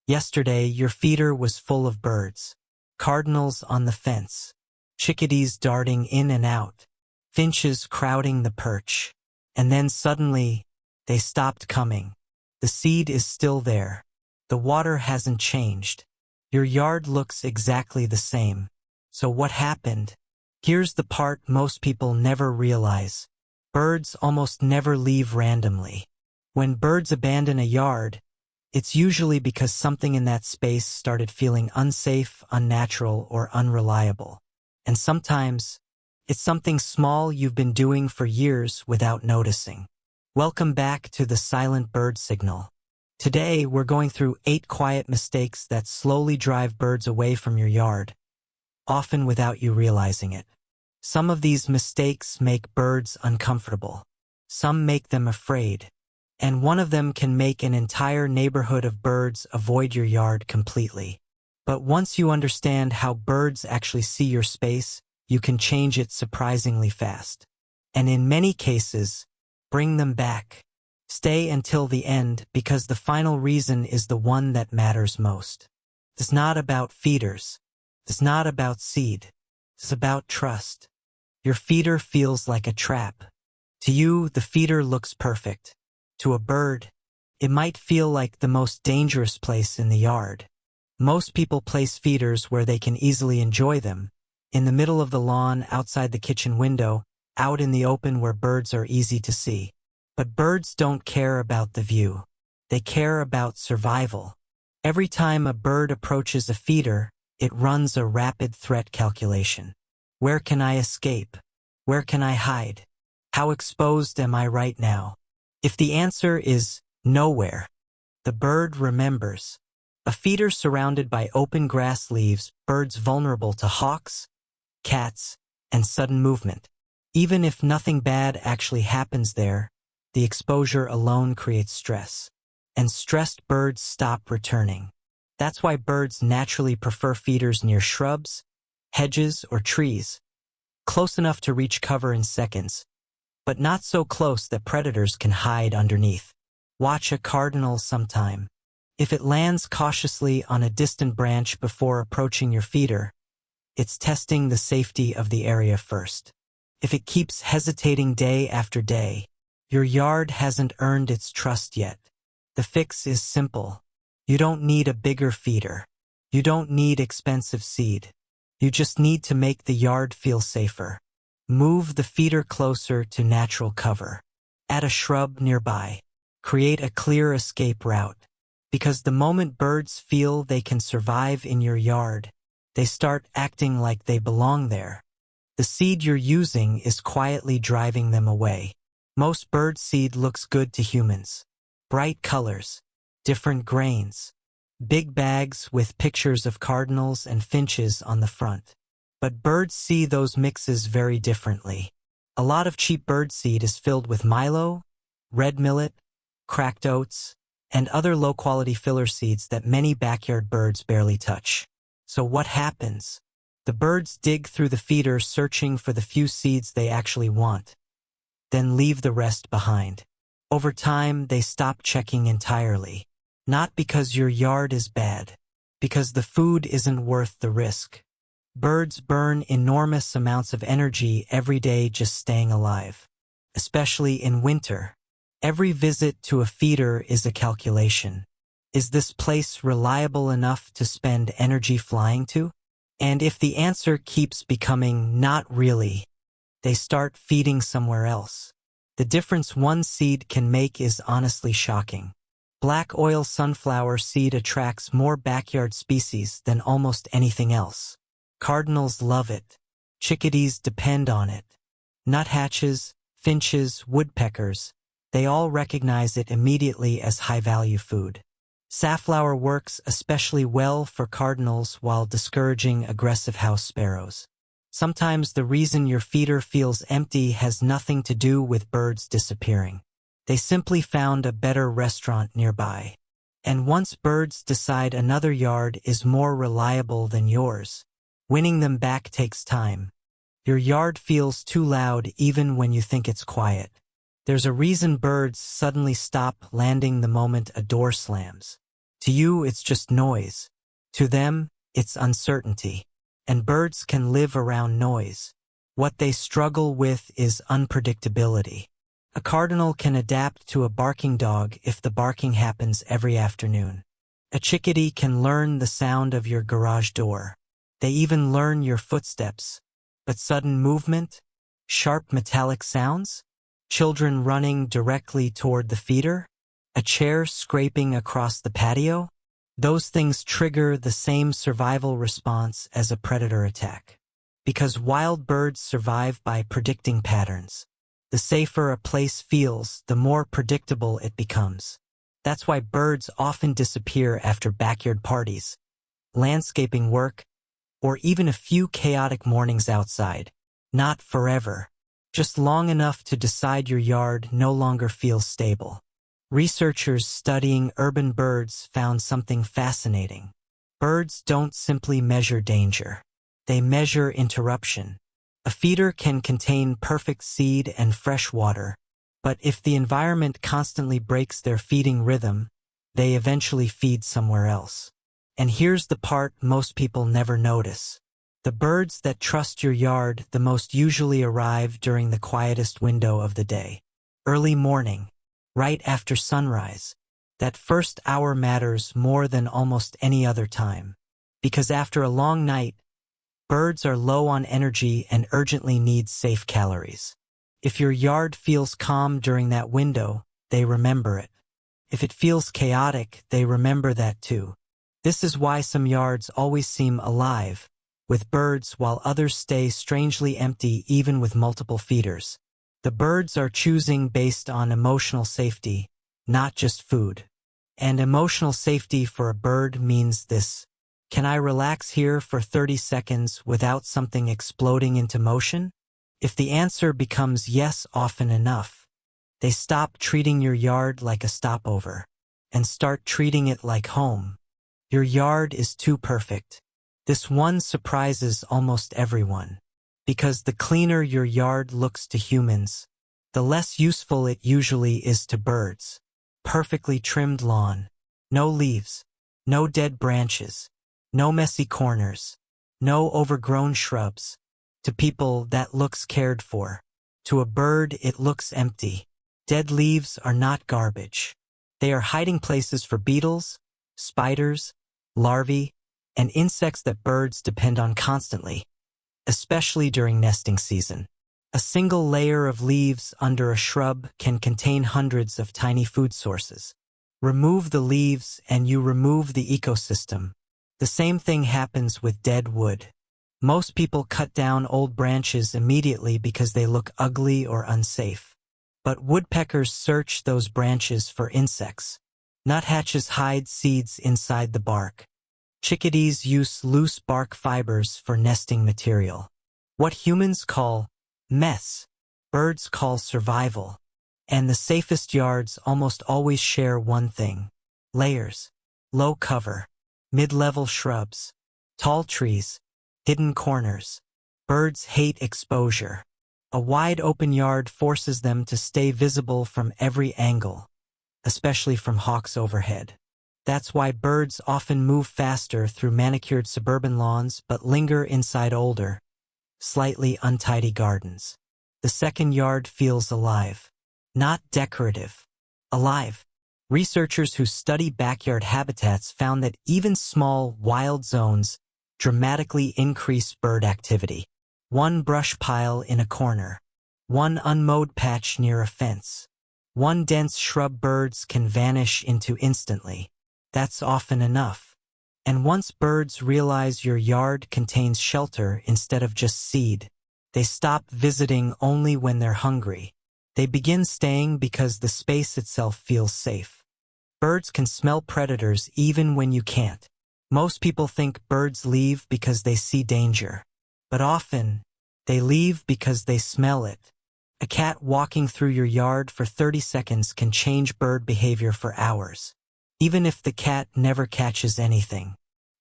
Yesterday, your feeder was full of birds. Cardinals on the fence. Chickadees darting in and out. Finches crowding the perch. And then suddenly, they stopped coming. The seed is still there. The water hasn't changed. Your yard looks exactly the same. So what happened? Here's the part most people never realize. Birds almost never leave randomly. When birds abandon a yard, it's usually because something in that space started feeling unsafe, unnatural, or unreliable. And sometimes, it's something small you've been doing for years without noticing. Welcome back to the Silent Bird Signal. Today, we're going through 8 quiet mistakes that slowly drive birds away from your yard, often without you realizing it. Some of these mistakes make birds uncomfortable. Some make them afraid. And one of them can make an entire neighborhood of birds avoid your yard completely. But once you understand how birds actually see your space, you can change it surprisingly fast. And in many cases, bring them back. Stay until the end because the final reason is the one that matters most. It's not about feeders. It's not about seed. It's about trust. Your feeder feels like a trap. To you, the feeder looks perfect. To a bird, it might feel like the most dangerous place in the yard. Most people place feeders where they can easily enjoy them, in the middle of the lawn, outside the kitchen window, out in the open where birds are easy to see. But birds don't care about the view. They care about survival. Every time a bird approaches a feeder, it runs a rapid threat calculation. Where can I escape? Where can I hide? How exposed am I right now? If the answer is nowhere, the bird remembers. A feeder surrounded by open grass leaves birds vulnerable to hawks, cats, and sudden movement. Even if nothing bad actually happens there, the exposure alone creates stress. And stressed birds stop returning. That's why birds naturally prefer feeders near shrubs, hedges, or trees, close enough to reach cover in seconds, but not so close that predators can hide underneath. Watch a cardinal sometime. If it lands cautiously on a distant branch before approaching your feeder, it's testing the safety of the area first. If it keeps hesitating day after day, your yard hasn't earned its trust yet. The fix is simple. You don't need a bigger feeder. You don't need expensive seed. You just need to make the yard feel safer. Move the feeder closer to natural cover. Add a shrub nearby. Create a clear escape route. Because the moment birds feel they can survive in your yard, they start acting like they belong there. The seed you're using is quietly driving them away. Most bird seed looks good to humans. Bright colors, different grains, big bags with pictures of cardinals and finches on the front. But birds see those mixes very differently. A lot of cheap bird seed is filled with milo, red millet, cracked oats, and other low-quality filler seeds that many backyard birds barely touch. So what happens? The birds dig through the feeder searching for the few seeds they actually want, then leave the rest behind. Over time, they stop checking entirely. Not because your yard is bad, because the food isn't worth the risk. Birds burn enormous amounts of energy every day just staying alive, especially in winter. Every visit to a feeder is a calculation. Is this place reliable enough to spend energy flying to? And if the answer keeps becoming not really, they start feeding somewhere else. The difference one seed can make is honestly shocking. Black oil sunflower seed attracts more backyard species than almost anything else. Cardinals love it. Chickadees depend on it. Nuthatches, finches, woodpeckers, they all recognize it immediately as high-value food. Safflower works especially well for cardinals while discouraging aggressive house sparrows. Sometimes the reason your feeder feels empty has nothing to do with birds disappearing. They simply found a better restaurant nearby. And once birds decide another yard is more reliable than yours, winning them back takes time. Your yard feels too loud even when you think it's quiet. There's a reason birds suddenly stop landing the moment a door slams. To you, it's just noise. To them, it's uncertainty. And birds can live around noise. What they struggle with is unpredictability. A cardinal can adapt to a barking dog if the barking happens every afternoon. A chickadee can learn the sound of your garage door. They even learn your footsteps. But sudden movement? Sharp metallic sounds? Children running directly toward the feeder? A chair scraping across the patio? Those things trigger the same survival response as a predator attack. Because wild birds survive by predicting patterns. The safer a place feels, the more predictable it becomes. That's why birds often disappear after backyard parties, landscaping work, or even a few chaotic mornings outside. Not forever. Just long enough to decide your yard no longer feels stable. Researchers studying urban birds found something fascinating. Birds don't simply measure danger. They measure interruption. A feeder can contain perfect seed and fresh water, but if the environment constantly breaks their feeding rhythm, they eventually feed somewhere else. And here's the part most people never notice. The birds that trust your yard the most usually arrive during the quietest window of the day. Early morning, right after sunrise. That first hour matters more than almost any other time. Because after a long night, birds are low on energy and urgently need safe calories. If your yard feels calm during that window, they remember it. If it feels chaotic, they remember that too. This is why some yards always seem alive, with birds, while others stay strangely empty even with multiple feeders. The birds are choosing based on emotional safety, not just food. And emotional safety for a bird means this. Can I relax here for 30 seconds without something exploding into motion? If the answer becomes yes often enough, they stop treating your yard like a stopover and start treating it like home. Your yard is too perfect. This one surprises almost everyone. Because the cleaner your yard looks to humans, the less useful it usually is to birds. Perfectly trimmed lawn. No leaves. No dead branches. No messy corners. No overgrown shrubs. To people, that looks cared for. To a bird, it looks empty. Dead leaves are not garbage. They are hiding places for beetles, spiders, larvae, and insects that birds depend on constantly, especially during nesting season. A single layer of leaves under a shrub can contain hundreds of tiny food sources. Remove the leaves and you remove the ecosystem. The same thing happens with dead wood. Most people cut down old branches immediately because they look ugly or unsafe. But woodpeckers search those branches for insects. Nuthatches hide seeds inside the bark. Chickadees use loose bark fibers for nesting material. What humans call mess, birds call survival. And the safest yards almost always share one thing: layers, low cover, mid-level shrubs, tall trees, hidden corners. Birds hate exposure. A wide open yard forces them to stay visible from every angle, especially from hawks overhead. That's why birds often move faster through manicured suburban lawns but linger inside older, slightly untidy gardens. The second yard feels alive. Not decorative. Alive. Researchers who study backyard habitats found that even small, wild zones dramatically increase bird activity. One brush pile in a corner. One unmowed patch near a fence. One dense shrub birds can vanish into instantly. That's often enough. And once birds realize your yard contains shelter instead of just seed, they stop visiting only when they're hungry. They begin staying because the space itself feels safe. Birds can smell predators even when you can't. Most people think birds leave because they see danger. But often, they leave because they smell it. A cat walking through your yard for 30 seconds can change bird behavior for hours. Even if the cat never catches anything.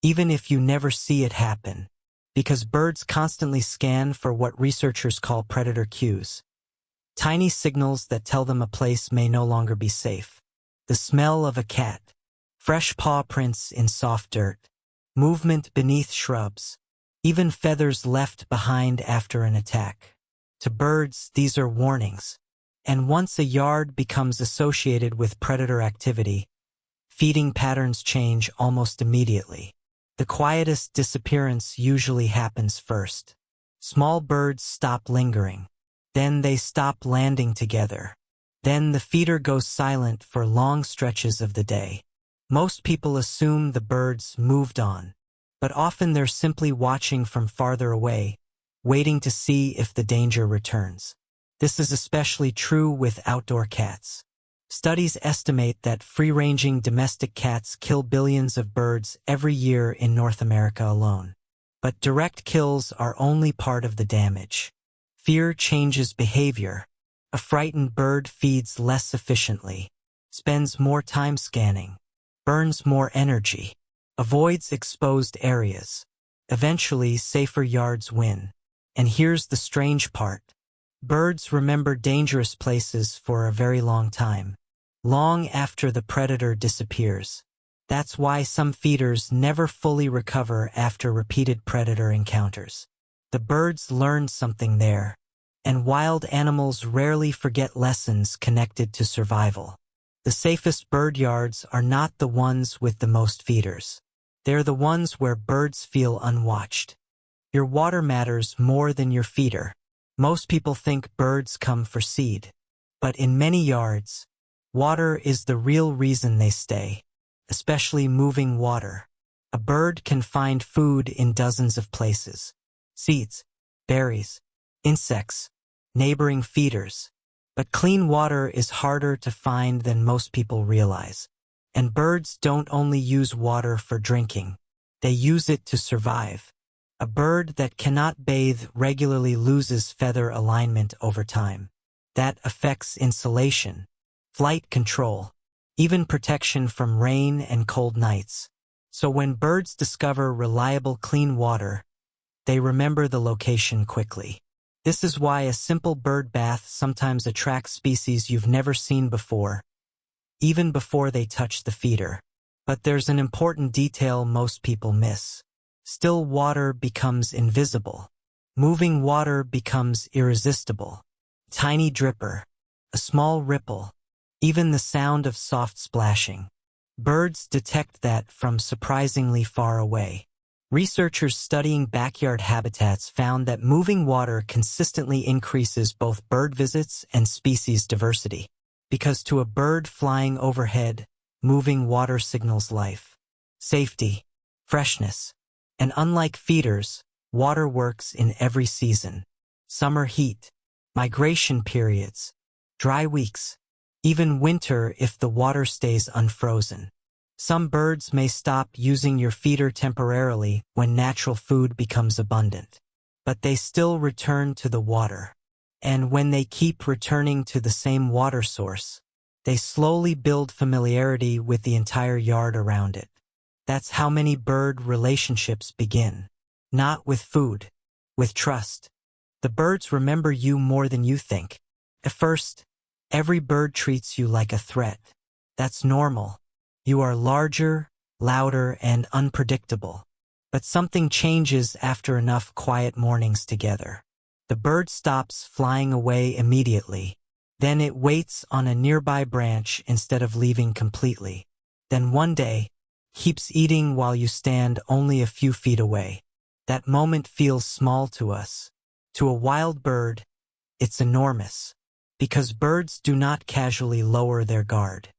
Even if you never see it happen. Because birds constantly scan for what researchers call predator cues. Tiny signals that tell them a place may no longer be safe. The smell of a cat. fresh paw prints in soft dirt, movement beneath shrubs, even feathers left behind after an attack. To birds, these are warnings. And once a yard becomes associated with predator activity, feeding patterns change almost immediately. The quietest disappearance usually happens first. Small birds stop lingering. Then they stop landing together. Then the feeder goes silent for long stretches of the day. Most people assume the birds moved on, but often they're simply watching from farther away, waiting to see if the danger returns. This is especially true with outdoor cats. Studies estimate that free-ranging domestic cats kill billions of birds every year in North America alone. But direct kills are only part of the damage. Fear changes behavior. A frightened bird feeds less efficiently, spends more time scanning, burns more energy, avoids exposed areas. Eventually, safer yards win. And here's the strange part. Birds remember dangerous places for a very long time, long after the predator disappears. That's why some feeders never fully recover after repeated predator encounters. The birds learned something there, and wild animals rarely forget lessons connected to survival. The safest bird yards are not the ones with the most feeders. They're the ones where birds feel unwatched. Your water matters more than your feeder. Most people think birds come for seed, but in many yards, water is the real reason they stay, especially moving water. A bird can find food in dozens of places: seeds, berries, insects, neighboring feeders. But clean water is harder to find than most people realize. And birds don't only use water for drinking. They use it to survive. A bird that cannot bathe regularly loses feather alignment over time. That affects insulation, flight control, even protection from rain and cold nights. So when birds discover reliable clean water, they remember the location quickly. This is why a simple bird bath sometimes attracts species you've never seen before, even before they touch the feeder. But there's an important detail most people miss. Still water becomes invisible. Moving water becomes irresistible. Tiny dripper, a small ripple, even the sound of soft splashing. Birds detect that from surprisingly far away. Researchers studying backyard habitats found that moving water consistently increases both bird visits and species diversity. Because to a bird flying overhead, moving water signals life, safety, freshness. And unlike feeders, water works in every season. Summer heat, migration periods, dry weeks, even winter if the water stays unfrozen. Some birds may stop using your feeder temporarily when natural food becomes abundant, but they still return to the water. And when they keep returning to the same water source, they slowly build familiarity with the entire yard around it. That's how many bird relationships begin. Not with food, with trust. The birds remember you more than you think. At first, every bird treats you like a threat. That's normal. You are larger, louder, and unpredictable. But something changes after enough quiet mornings together. The bird stops flying away immediately. Then it waits on a nearby branch instead of leaving completely. Then one day, keeps eating while you stand only a few feet away. That moment feels small to us. To a wild bird, it's enormous. Because birds do not casually lower their guard.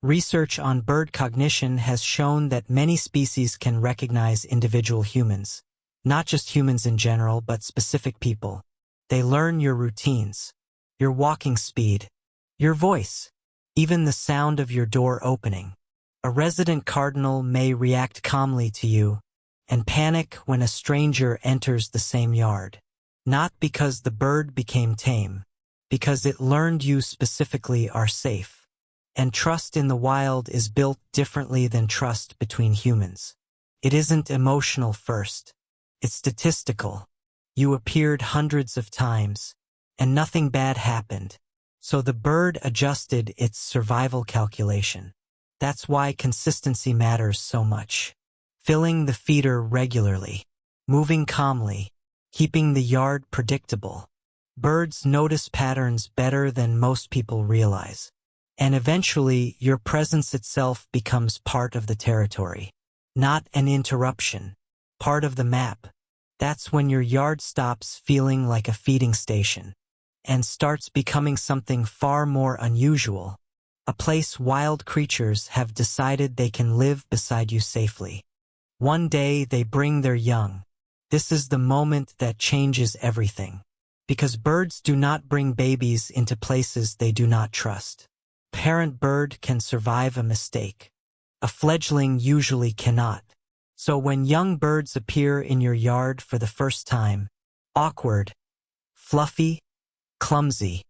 Research on bird cognition has shown that many species can recognize individual humans, not just humans in general, but specific people. They learn your routines, your walking speed, your voice, even the sound of your door opening. A resident cardinal may react calmly to you and panic when a stranger enters the same yard. Not because the bird became tame, because it learned you specifically are safe. And trust in the wild is built differently than trust between humans. It isn't emotional first. It's statistical. You appeared hundreds of times, and nothing bad happened. So the bird adjusted its survival calculation. That's why consistency matters so much. Filling the feeder regularly, moving calmly, keeping the yard predictable. Birds notice patterns better than most people realize. And eventually, your presence itself becomes part of the territory. Not an interruption, part of the map. That's when your yard stops feeling like a feeding station and starts becoming something far more unusual. A place wild creatures have decided they can live beside you safely. One day they bring their young. This is the moment that changes everything. Because birds do not bring babies into places they do not trust. Parent bird can survive a mistake. A fledgling usually cannot. So when young birds appear in your yard for the first time, awkward, fluffy, clumsy,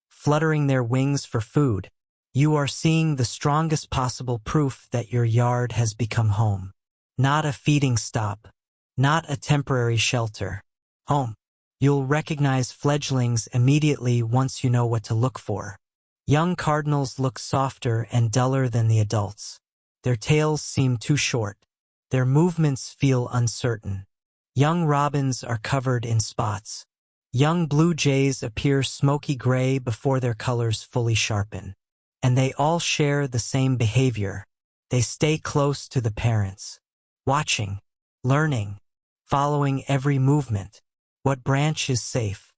fluttering their wings for food, you are seeing the strongest possible proof that your yard has become home. Not a feeding stop, not a temporary shelter. Home. You'll recognize fledglings immediately once you know what to look for. Young cardinals look softer and duller than the adults. Their tails seem too short. Their movements feel uncertain. Young robins are covered in spots. Young blue jays appear smoky gray before their colors fully sharpen. And they all share the same behavior. They stay close to the parents, watching, learning, following every movement. What branch is safe?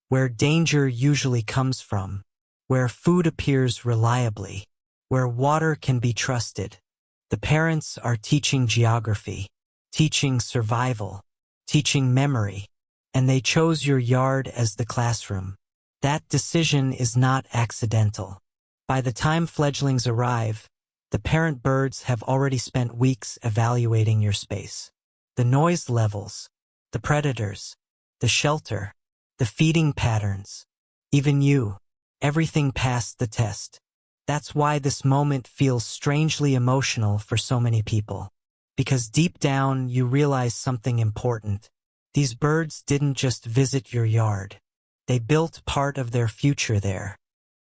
Where danger usually comes from? Where food appears reliably? Where water can be trusted? The parents are teaching geography, teaching survival, teaching memory, and they chose your yard as the classroom. That decision is not accidental. By the time fledglings arrive, the parent birds have already spent weeks evaluating your space. The noise levels, the predators, the shelter, the feeding patterns, even you, everything passed the test. That's why this moment feels strangely emotional for so many people. Because deep down you realize something important. These birds didn't just visit your yard. They built part of their future there.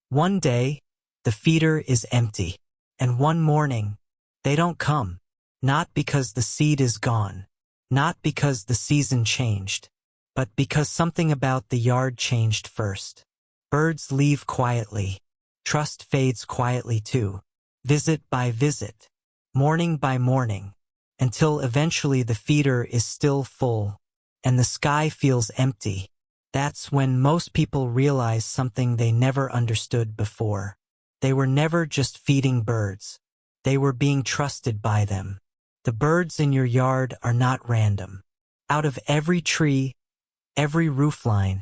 One day, the feeder is empty. And one morning, they don't come. Not because the seed is gone. Not because the season changed. But because something about the yard changed first. Birds leave quietly. Trust fades quietly too. Visit by visit. Morning by morning. Until eventually the feeder is still full. And the sky feels empty. That's when most people realize something they never understood before. They were never just feeding birds. They were being trusted by them. The birds in your yard are not random. Out of every tree, every roofline,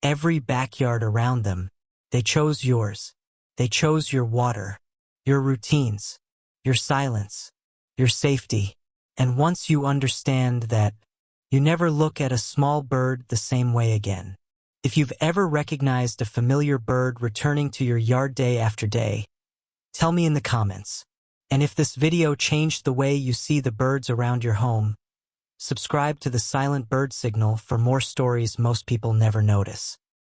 every backyard around them, they chose yours. They chose your water, your routines, your silence, your safety. And once you understand that, you never look at a small bird the same way again. If you've ever recognized a familiar bird returning to your yard day after day, tell me in the comments. And if this video changed the way you see the birds around your home, subscribe to the Silent Bird Signal for more stories most people never notice.